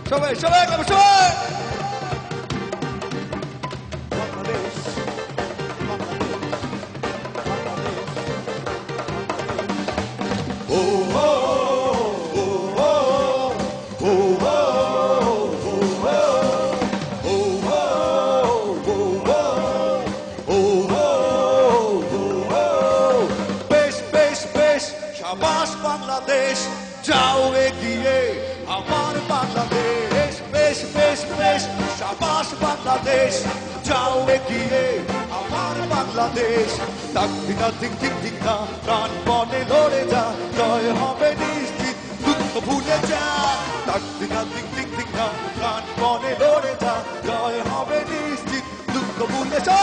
সবাই সবাই সবাই শাবাশ বাংলাদেশ যাও এগিয়ে আমার বাংলাদেশ বেশ বেশ বেশ শাবাশ বাংলাদেশ যাও এগিয়ে আমার বাংলাদেশ তাক দিনা ঠিক ঠিক ঠিক না প্রাণপণে লড়ে যা জয় হবে নিশ্চিত দুঃখ ভুলে যা তাক দিনা ঠিক ঠিক ঠিক না প্রাণপণে লড়ে যা জয় হবে নিশ্চিত দুঃখ ভুলে যা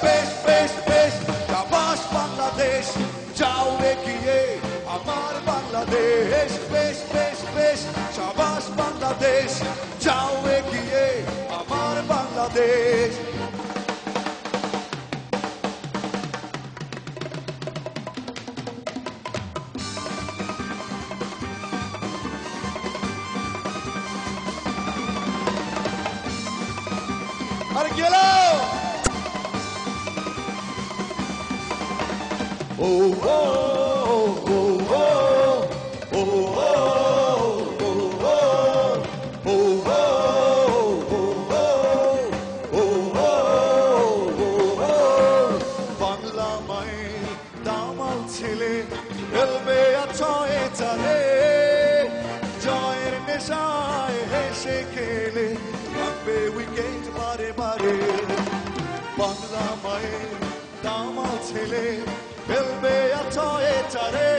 বেশ বেশ বেশ শাবাশ বাংলাদেশ যাও এগিয়ে আমার বাংলাদেশ বেশ বেশ বেশ শাবাশ বাংলাদেশ যাও এগিয়ে আমার বাংলাদেশ আর গেল ও ও ছেলে খেলবে আছয়ে চালে জয়ের নেশায় হেসে খেলে ভাঙবে উইকেট বারে বারে বাংলা মায়ের দামাল ছেলে খেলবে আছয়ে চালে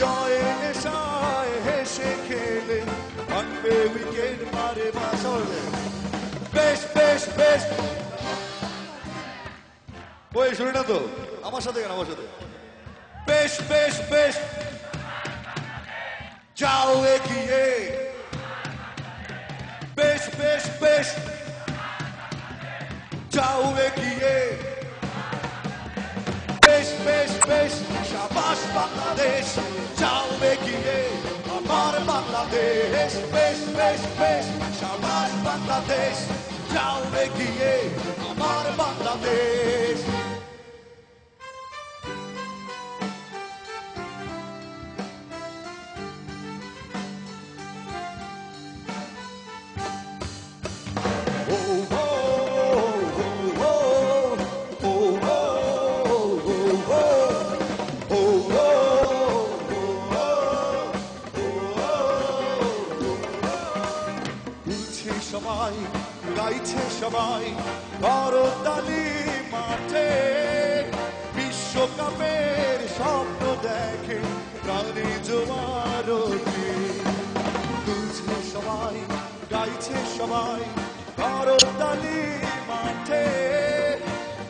জয়ের নেশায় হেসে খেলে ভাঙবে উইকেট বারে বারে বেশ বেশ বেশ ওই শুনি না তো আমার সাথে কেন আমার সাথে বেশ বেশ বেশ যাও এগিয়ে বেশ বেশ বেশ যাও এগিয়ে বেশ বেশ বেশ শাবাশ বাংলাদেশ যাও এগিয়ে আমার বাংলাদেশ বেশ বেশ বেশ শাবাশ বাংলাদেশ যাও এগিয়ে আমার বাংলাদেশ সবাই গাইছে সবাই করতালি মাঠে বিশ্বকাপের স্বপ্ন দেখে প্রাণী জোয়ার তুলছে সবাই গাইছে সবাই করতালি মাঠে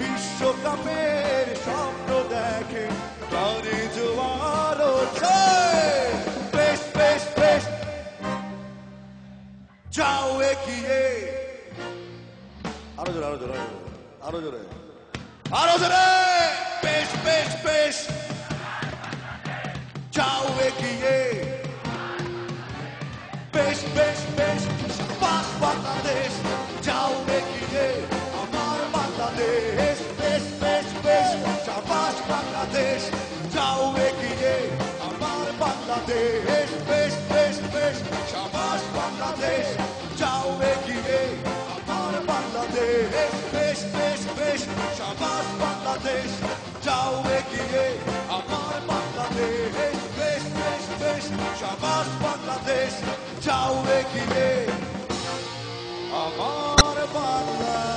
বিশ্বকাপের স্বপ্ন দেখে প্রাণী জোয়ার বেশ বেশ বেশ যাও এগিয়ে আরো জোরে আরো জোরে আরো জোরে আরো জোরে বেশ বেশ বেশ যাও এগিয়ে বেশ বেশ বেশ শাবাশ বাংলাদেশ যাও এগিয়ে আমার বাংলাদেশ বেশ বেশ বেশ শাবাশ বাংলাদেশ যাও এগিয়ে আমার বাংলাদেশ বেশ বেশ বেশ শাবাশ বাংলাদেশ যাও এগিয়ে আমার বাংলাদেশ বেশ বেশ বেশ শাবাশ বাংলাদেশ যাও এগিয়ে আমার বাংলাদেশ বেশ বেশ বেশ শাবাশ বাংলাদেশ যাও এগিয়ে আমার বাংলাদেশ